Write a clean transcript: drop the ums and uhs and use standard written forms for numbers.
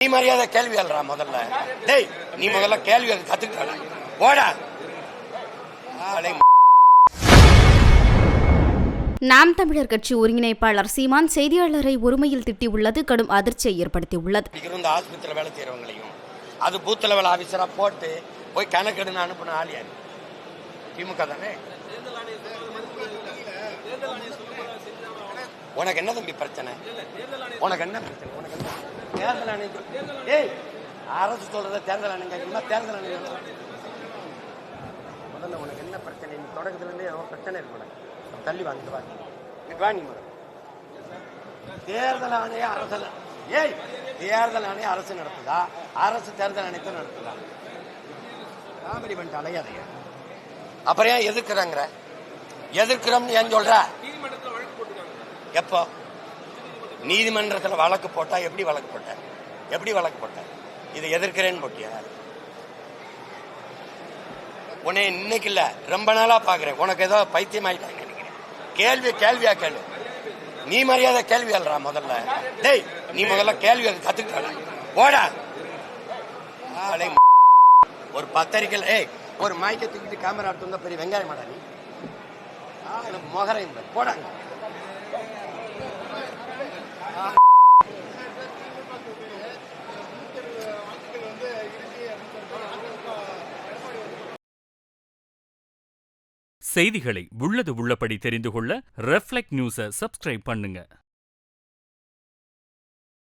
நீ மரியாதை கேள்வி எழுறா முதல்ல. டேய் நீ முதல்ல கேள்வி கத்துக்கிட்ட ஓடா. நாம் தமிழர் கட்சி ஒருங்கிணைப்பாளர் சீமான் செய்தியாளரை ஒருமையில் திட்டியுள்ளது கடும் அதிர்ச்சியை ஏற்படுத்தியுள்ளது. இந்த ஆஸ்பத்திரியில் வேலை செய்யறவங்களையும் அது பூத் லெவல் ஆபீசரா போட்டு போய் கணக்கெடுன்னு அனுப்பின ஆள் யாரு? திமுக தானே. உனக்கு என்ன தம்பி பிரச்சனை? உனக்கு என்ன பிரச்சனை? உனக்கு என்ன தேர்தல் ஆணையம்? ஏய் அரசு சொல்றத தேர்தல் ஆணையம் தேர்தல் ஆணையம் முதல்ல உனக்கு என்ன பிரச்சனை? நீ தொடக்கத்துல இருந்தே பிரச்சனை இருக்கு. தள்ளி வாங்கிட்டு வா. நீ தேர்தல் ஆணைய அரசு தேர்தல் ஆணைய அரசு நடத்துதா? அரசு தேர்தல் ஆணையத்தை நடத்துதா? காமெடி பண்ணிட்டு அலையாதைய. அப்புறம் ஏன் எதிர்க்கிறாங்க? எதிர்க்கிறோம்னு ஏன் சொல்ற? எப்போ நீதிமன்றத்தில் வழக்கு போட்டா? எப்படி வழக்கு போட்ட? இதை எதிர்க்கிறேன்னு போட்டியா? உன்னை இன்னைக்கு இல்ல ரொம்ப நாளா பாக்குறேன். உனக்கு ஏதோ பைத்தியம் ஆயிட்டாங்க நினைக்கிறேன். கேள்வியா கேளு. நீ மரியாதை கேள்வி எழுறா முதல்ல. டேய் நீ முதல்ல கேள்வி கத்துக்கிட்ட ஓடா. ஒரு பத்திரிக்கை ஒரு மைக்கை தூக்கிட்டு கேமரா எடுத்து வந்தா பெரிய வெங்காயம் மாடா நீ மொகரை போடாங்க. செய்திகளை உள்ளது உள்ளபடி தெரிந்து கொள்ள ரெஃப்ளெக்ட் நியூஸை சப்ஸ்கிரைப் பண்ணுங்க.